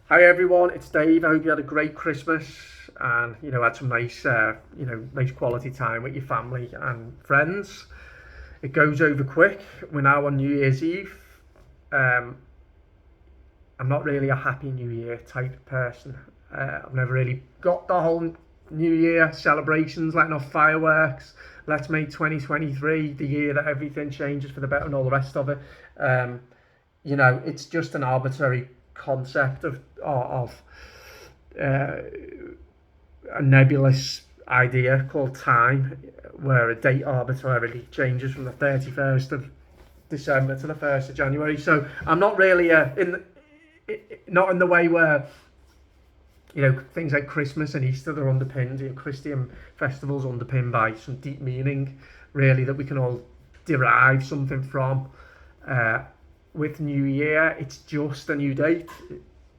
Hi everyone, it's Dave. I hope you had a great Christmas and had some nice nice quality time with your family and friends. It goes over quick. We're now on New Year's Eve. Um, I'm not really a Happy New Year type person. I've never really got the whole New Year celebrations, letting off fireworks. Let's make 2023 the year that everything changes for the better and all the rest of it. Um, it's just an arbitrary concept of uh, a nebulous idea called time, where a date arbitrarily changes from the 31st of December to the 1st of January. So I'm not really not in the way where things like Christmas and Easter are underpinned. Christian festivals underpinned by some deep meaning, really, that we can all derive something from. With New Year, it's just a new date.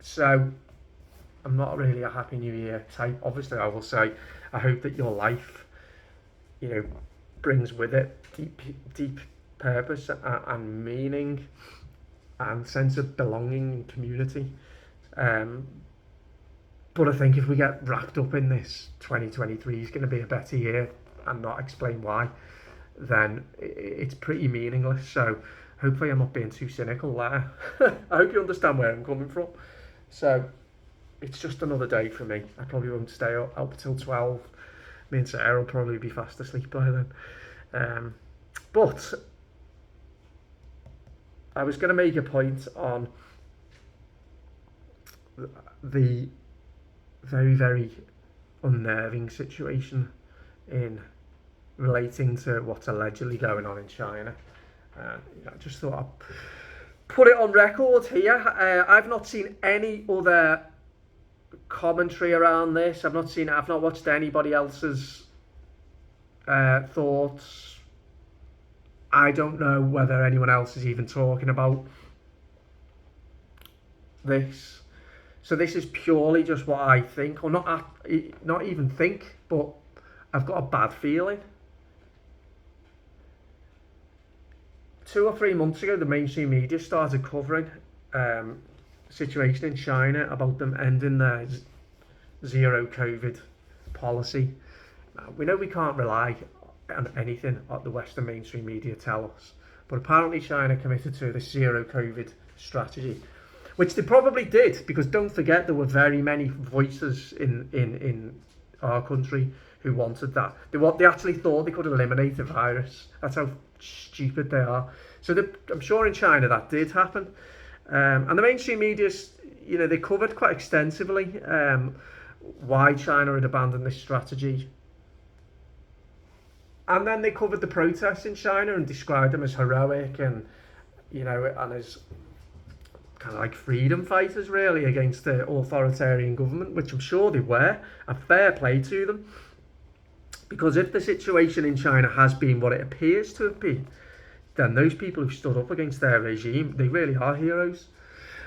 So I'm not really a Happy New Year type. Obviously, I will say I hope that your life, brings with it deep purpose and meaning and sense of belonging and community. But I think if we get wrapped up in this, 2023 is going to be a better year and not explain why, then it's pretty meaningless. So hopefully I'm not being too cynical there. I hope you understand where I'm coming from. So it's just another day for me. I probably won't stay up till 12. Me and Sarah will probably be fast asleep by then. But I was going to make a point on the very, very unnerving situation in relating to what's allegedly going on in China. I just thought I'd put it on record here. I've not seen any other commentary around this. I've not watched anybody else's thoughts. I don't know whether anyone else is even talking about this. So this is purely just what I think, or not even think, but I've got a bad feeling. 2 or 3 months ago, the mainstream media started covering the situation in China about them ending their zero COVID policy. Now, we know we can't rely on anything that the Western mainstream media tell us, but apparently China committed to this zero COVID strategy, which they probably did, because don't forget there were very many voices in our country who wanted that. They actually thought they could eliminate the virus. That's how stupid they are. So I'm sure in China that did happen. And the mainstream media, they covered quite extensively why China had abandoned this strategy. And then they covered the protests in China and described them as heroic and as kind of like freedom fighters, really, against the authoritarian government, which I'm sure they were, and fair play to them. Because if the situation in China has been what it appears to have been, then those people who've stood up against their regime, they really are heroes.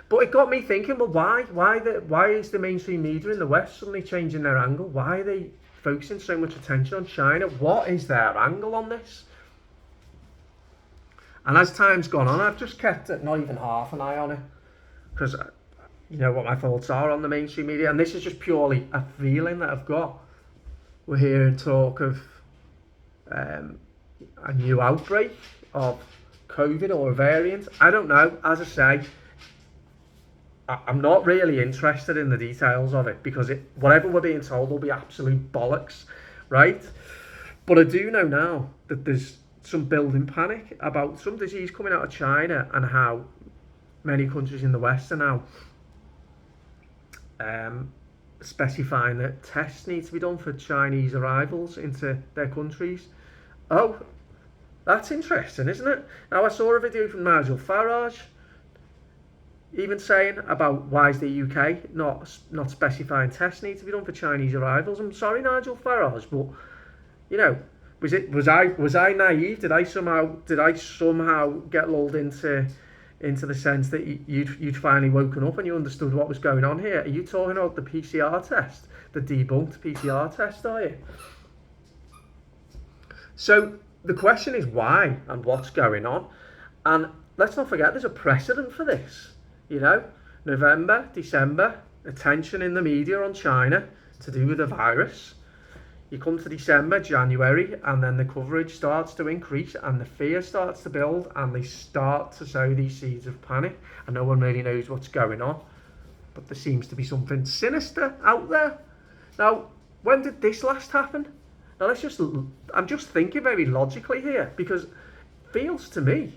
But it got me thinking, well, why is the mainstream media in the West suddenly changing their angle? Why are they focusing so much attention on China? What is their angle on this? And as time's gone on, I've just kept it not even half an eye on it, because you know what my thoughts are on the mainstream media, and this is just purely a feeling that I've got. We're hearing talk of a new outbreak of COVID or a variant. I don't know. As I say, I'm not really interested in the details of it, because whatever we're being told will be absolute bollocks, right? But I do know now that there's some building panic about some disease coming out of China, and how many countries in the West are now specifying that tests need to be done for Chinese arrivals into their countries. Oh, that's interesting, isn't it? Now, I saw a video from Nigel Farage even saying about why is the UK not specifying tests need to be done for Chinese arrivals. I'm sorry, Nigel Farage, but was I naive? Did I somehow get lulled into the sense that you'd finally woken up and you understood what was going on here? Are you talking about the PCR test, the debunked PCR test, are you? So the question is why and what's going on. And let's not forget there's a precedent for this. November, December attention in the media on China to do with the virus. You come to December, January, and then the coverage starts to increase and the fear starts to build and they start to sow these seeds of panic and no one really knows what's going on. But there seems to be something sinister out there. Now, when did this last happen? Now, I'm just thinking very logically here, because it feels to me,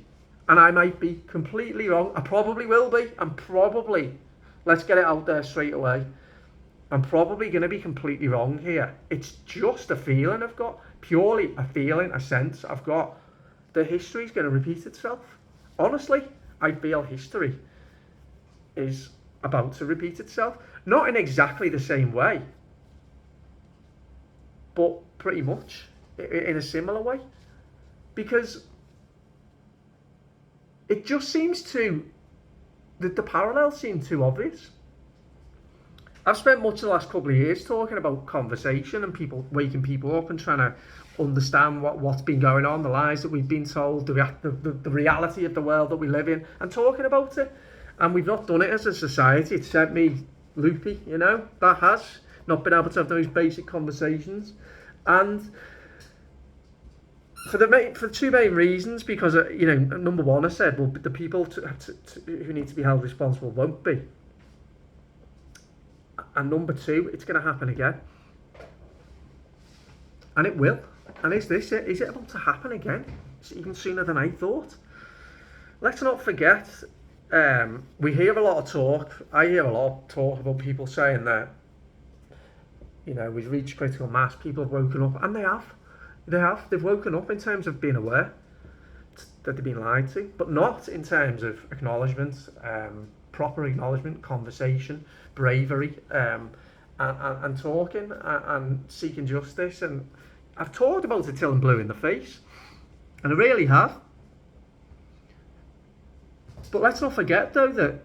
and I might be completely wrong, I probably will be, let's get it out there straight away, I'm probably going to be completely wrong here. It's just a feeling I've got, purely a feeling, a sense I've got that history's going to repeat itself. Honestly, I feel history is about to repeat itself. Not in exactly the same way, but pretty much in a similar way. Because it just seems that the parallels seem too obvious. I've spent much of the last couple of years talking about conversation and people waking people up and trying to understand what's been going on, the lies that we've been told, the reality of the world that we live in, and talking about it. And we've not done it as a society. It's sent me loopy, that has not been able to have those basic conversations. And for the two main reasons, because number one, I said, well, the people who need to be held responsible won't be. And number two, it's going to happen again. And it will. And is it about to happen again? It's even sooner than I thought. Let's not forget, we hear a lot of talk. I hear a lot of talk about people saying that, we've reached critical mass, people have woken up, and they have. They've woken up in terms of being aware that they've been lied to, but not in terms of acknowledgement, proper acknowledgement, conversation, bravery, and talking and seeking justice. And I've talked about it till I'm blue in the face, and I really have. But let's not forget, though, that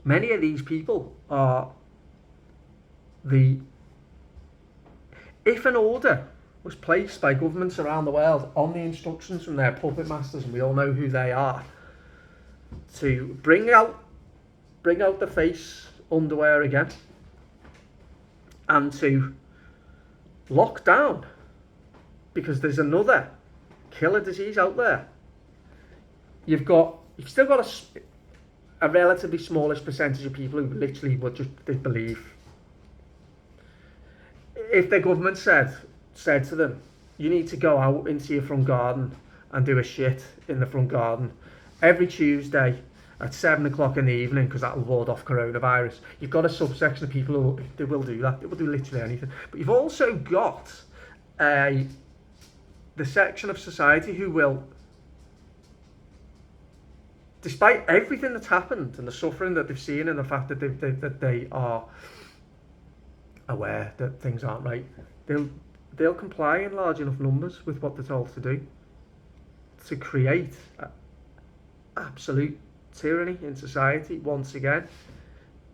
many of these people are if an order was placed by governments around the world on the instructions from their puppet masters, and we all know who they are, to bring out the face underwear again and to lock down because there's another killer disease out there, you've still got a relatively smallish percentage of people who literally would just disbelieve. If their government said to them, you need to go out into your front garden and do a shit in the front garden every Tuesday at 7 o'clock in the evening because that will ward off coronavirus, you've got a subsection of people who will do that. They will do literally anything. But you've also got the section of society who will, despite everything that's happened and the suffering that they've seen and the fact that they are aware that things aren't right, they'll comply in large enough numbers with what they're told to do to create absolute tyranny in society once again.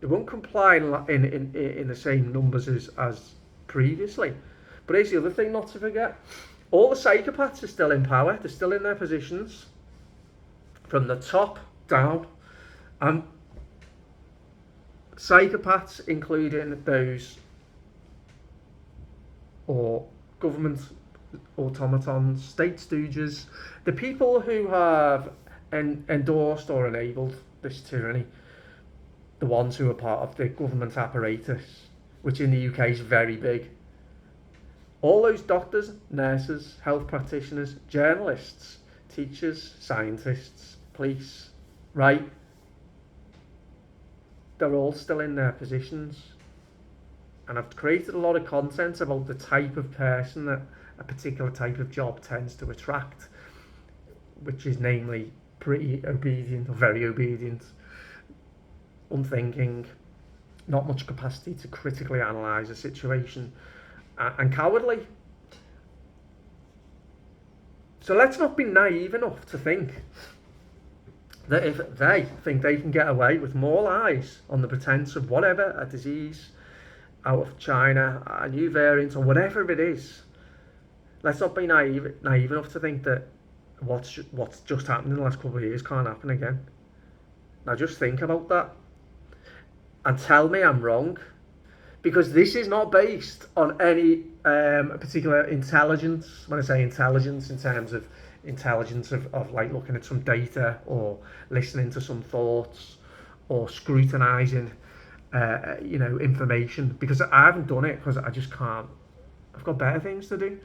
They won't comply in the same numbers as previously. But here's the other thing not to forget. All the psychopaths are still in power. They're still in their positions from the top down. And psychopaths, including those or government automatons, state stooges, the people who have endorsed or enabled this tyranny, the ones who are part of the government apparatus, which in the UK is very big. All those doctors, nurses, health practitioners, journalists, teachers, scientists, police, right? They're all still in their positions. And I've created a lot of content about the type of person that a particular type of job tends to attract, which is namely pretty obedient or very obedient, unthinking, not much capacity to critically analyse a situation, and cowardly. So let's not be naive enough to think that if they think they can get away with more lies on the pretence of whatever, a disease out of China, a new variant, or whatever it is, let's not be naive enough to think that what's just happened in the last couple of years can't happen again. Now just think about that. and tell me I'm wrong, because this is not based on any particular intelligence. When I say intelligence, in terms of intelligence of like looking at some data or listening to some thoughts or scrutinizing information, because I haven't done it because I just can't. I've got better things to do.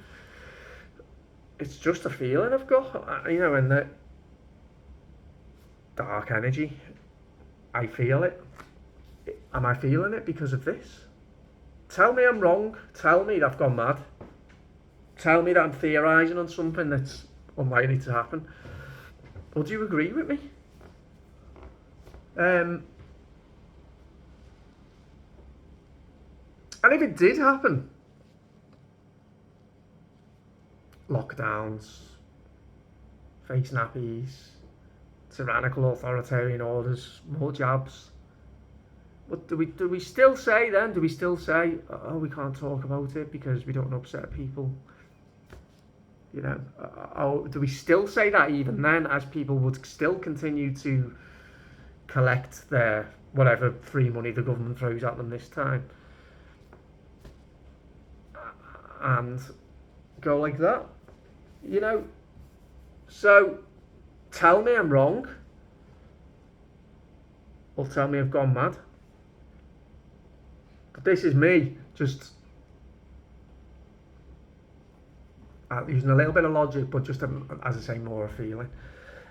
It's just a feeling I've got, and the dark energy. I feel it. Am I feeling it because of this? Tell me I'm wrong. Tell me that I've gone mad. Tell me that I'm theorising on something that's unlikely to happen. Would you agree with me? And if it did happen, lockdowns, face nappies, tyrannical authoritarian orders, more jabs. But do we still say then? Do we still say, oh, we can't talk about it because we don't want to upset people? Do we still say that even then, as people would still continue to collect their whatever free money the government throws at them this time, and go like that? So tell me I'm wrong, or tell me I've gone mad. But this is me just using a little bit of logic, but just as I say, more a feeling.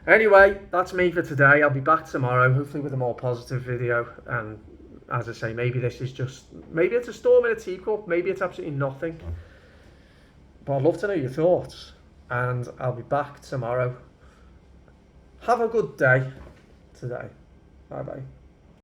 Anyway, that's me for today. I'll be back tomorrow, hopefully with a more positive video. And as I say, maybe this is maybe it's a storm in a teacup, maybe it's absolutely nothing. But I'd love to know your thoughts, and I'll be back tomorrow. Have a good day today. Bye bye.